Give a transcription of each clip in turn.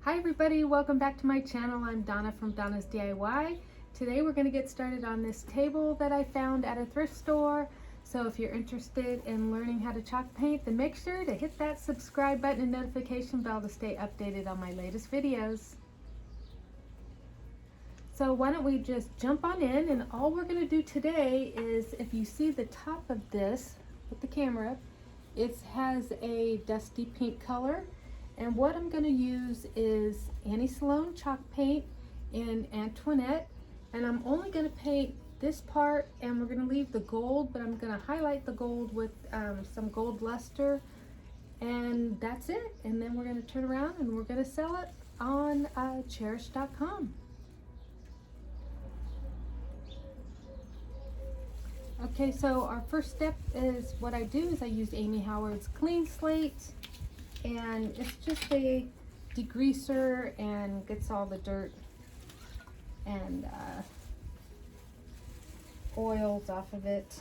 Hi everybody, welcome back to my channel. I'm Donna from Donna's DIY. Today we're going to get started on this table that I found at a thrift store. So if you're interested in learning how to chalk paint, then make sure to hit that subscribe button and notification bell to stay updated on my latest videos. So why don't we just jump on in, and all we're going to do today is, if you see the top of this with the camera, it has a dusty pink color. And what I'm going to use is Annie Sloan chalk paint in Antoinette, and I'm only going to paint this part, and we're going to leave the gold, but I'm going to highlight the gold with some gold luster, and that's it. And then we're going to turn around and we're going to sell it on cherish.com. Okay, so our first step is, what I do is I use Amy Howard's clean slate, and it's just a degreaser and gets all the dirt and oils off of it.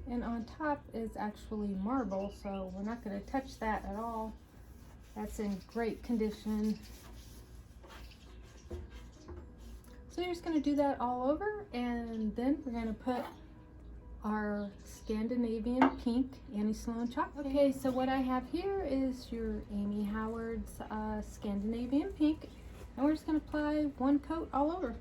And on top is actually marble, so we're not going to touch that at all. That's in great condition. So you're just going to do that all over, and then we're going to put our Scandinavian pink Annie Sloan chalk paint. Okay, so what I have here is your Amy Howard's Scandinavian pink, and we're just going to apply one coat all over.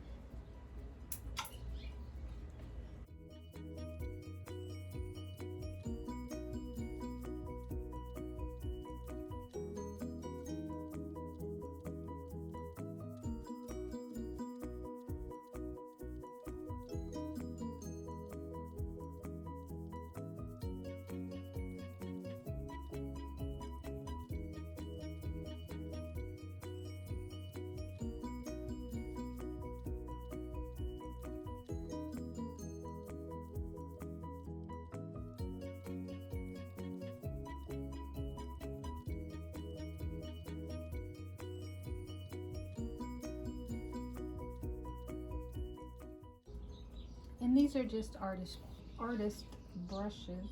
And these are just artist brushes.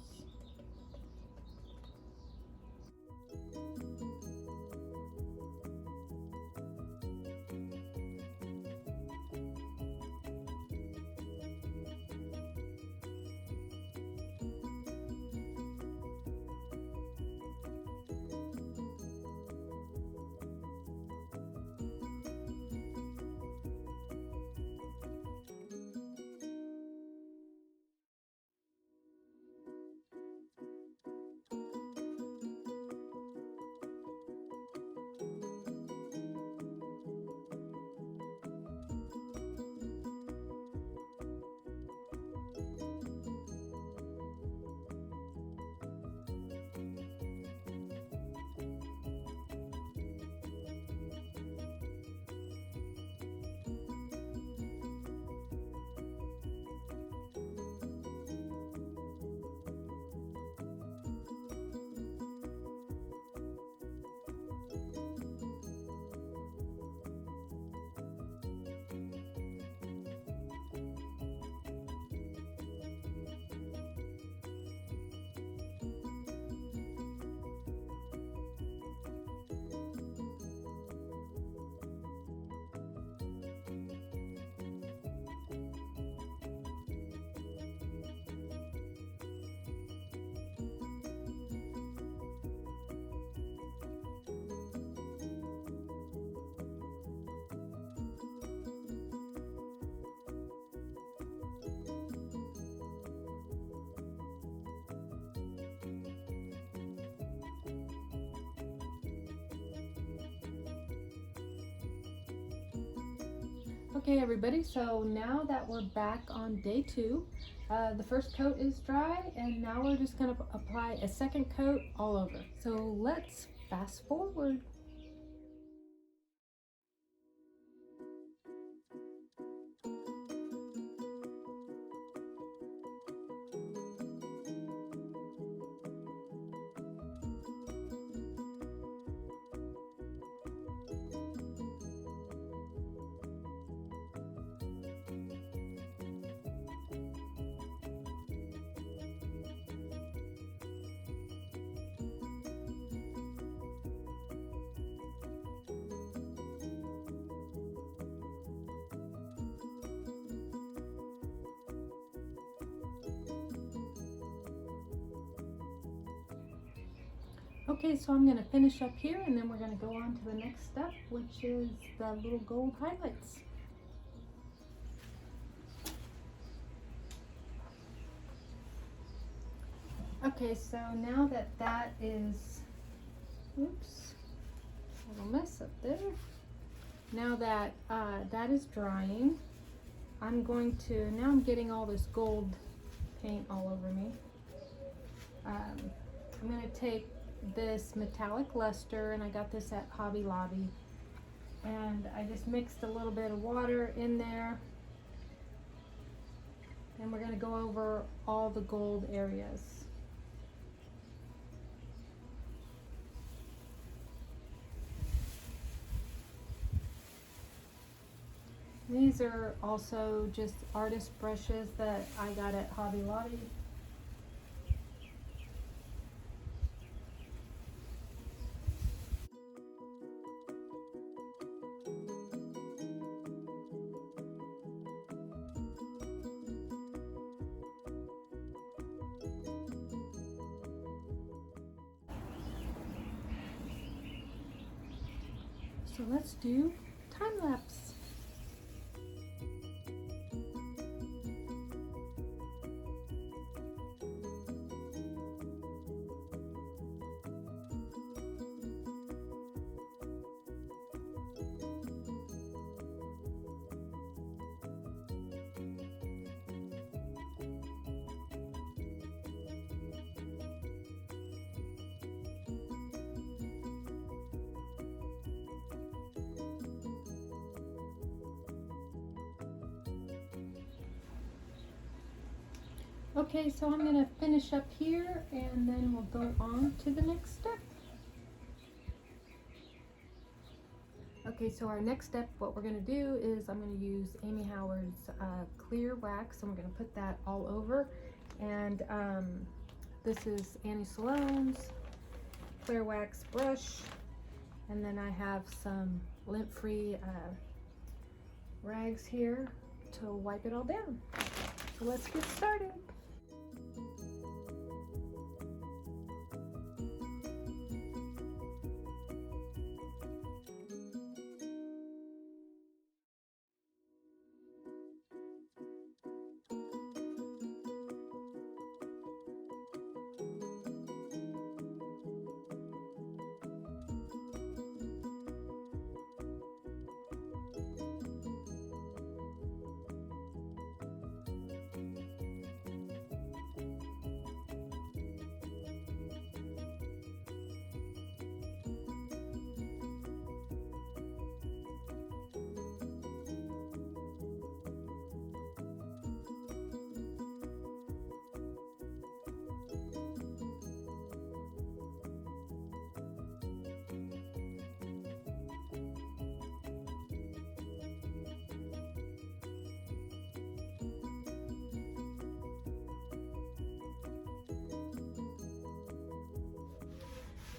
Okay everybody, so now that we're back on day 2, the first coat is dry, and now we're just going to apply a second coat all over. So let's fast forward. Okay, so I'm going to finish up here and then we're going to go on to the next step, which is the little gold highlights. Okay, so now that that is, oops, little mess up there. Now that that is drying, I'm getting all this gold paint all over me. I'm going to take this metallic luster, and I got this at Hobby Lobby, and I just mixed a little bit of water in there, and we're going to go over all the gold areas. These are also just artist brushes that I got at Hobby Lobby. So let's do time lapse. Okay, so I'm going to finish up here and then we'll go on to the next step. Okay, so our next step, what we're going to do is I'm going to use Amy Howard's clear wax, and we're going to put that all over. And this is Annie Sloan's clear wax brush, and then I have some lint-free rags here to wipe it all down. So let's get started.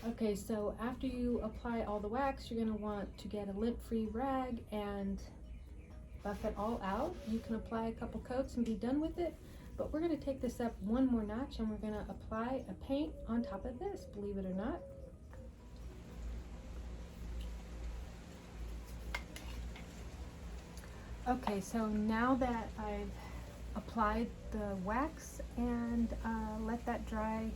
Okay, so after you apply all the wax, you're going to want to get a lint-free rag and buff it all out. You can apply a couple coats and be done with it, but we're going to take this up one more notch and we're going to apply a paint on top of this, believe it or not. Okay, so now that I've applied the wax and let that dry,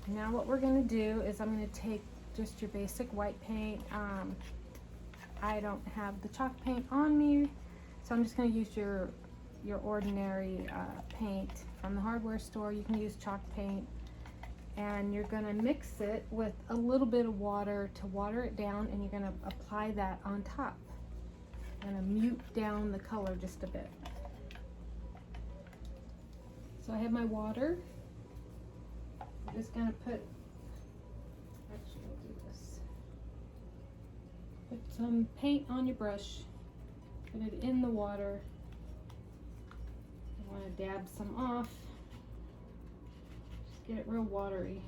now what we're going to do is I'm going to take just your basic white paint. I don't have the chalk paint on me, so I'm just going to use your ordinary paint from the hardware store. You can use chalk paint, and you're going to mix it with a little bit of water to water it down, and you're going to apply that on top. I'm going to mute down the color just a bit. So I have my water. I'm just going to put some paint on your brush, put it in the water. I want to dab some off, just get it real watery.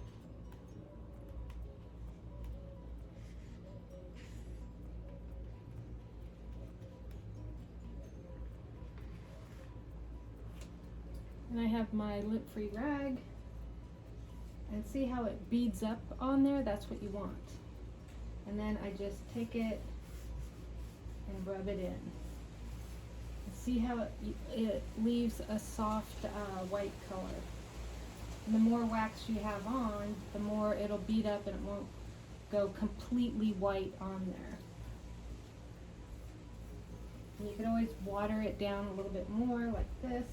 And I have my lint-free rag, And see how it beads up on there? That's what you want. And then I just take it and rub it in. See how it leaves a soft white color. And the more wax you have on, the more it'll bead up and it won't go completely white on there. And you can always water it down a little bit more like this.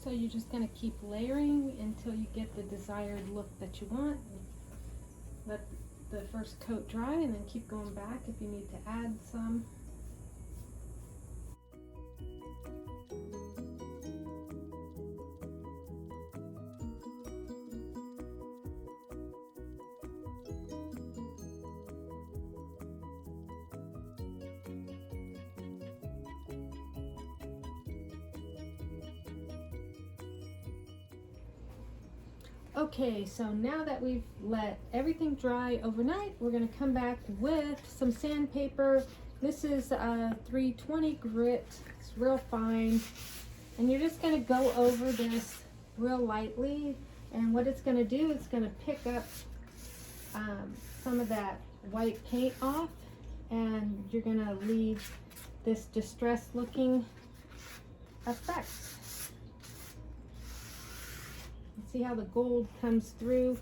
So you're just going to keep layering until you get the desired look that you want. Let the first coat dry and then keep going back if you need to add some. Okay, so now that we've let everything dry overnight, we're going to come back with some sandpaper. This is 320 grit. It's real fine. And you're just going to go over this real lightly. And what it's going to do, it's going to pick up some of that white paint off. And you're going to leave this distressed looking effect. See how the gold comes through?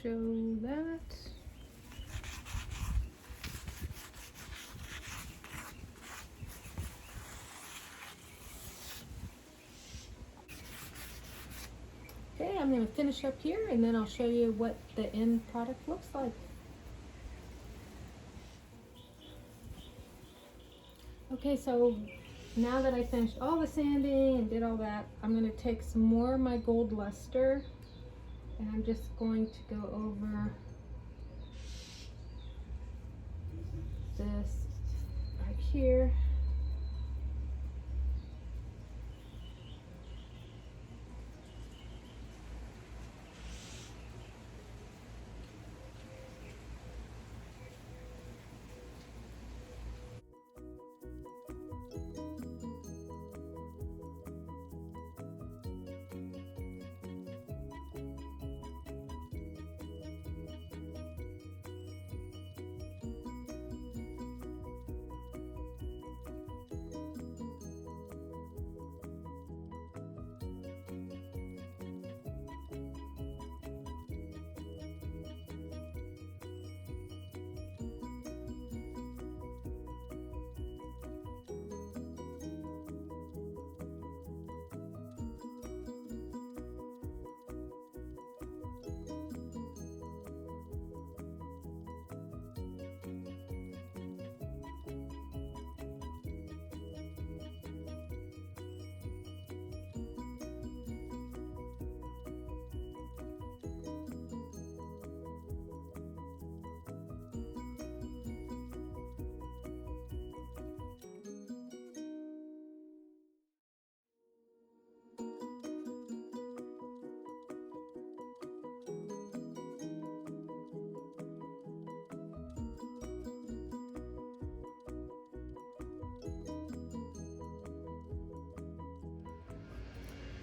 show that. Okay, I'm going to finish up here and then I'll show you what the end product looks like. Okay, so now that I finished all the sanding and did all that, I'm going to take some more of my gold luster and I'm just going to go over this right here.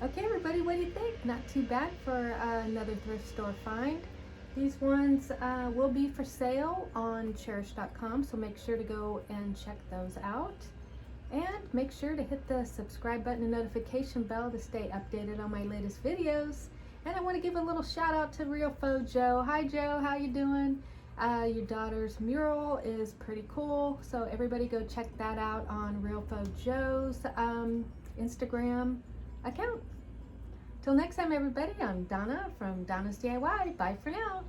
Okay everybody, what do you think? Not too bad for another thrift store find. These ones will be for sale on cherish.com, so make sure to go and check those out. And make sure to hit the subscribe button and notification bell to stay updated on my latest videos. And I want to give a little shout out to Real Faux Joe. Hi Joe, how you doing? Your daughter's mural is pretty cool, so everybody go check that out on Real Faux Joe's Instagram account. Till next time everybody, I'm Donna from Donna's DIY. Bye for now.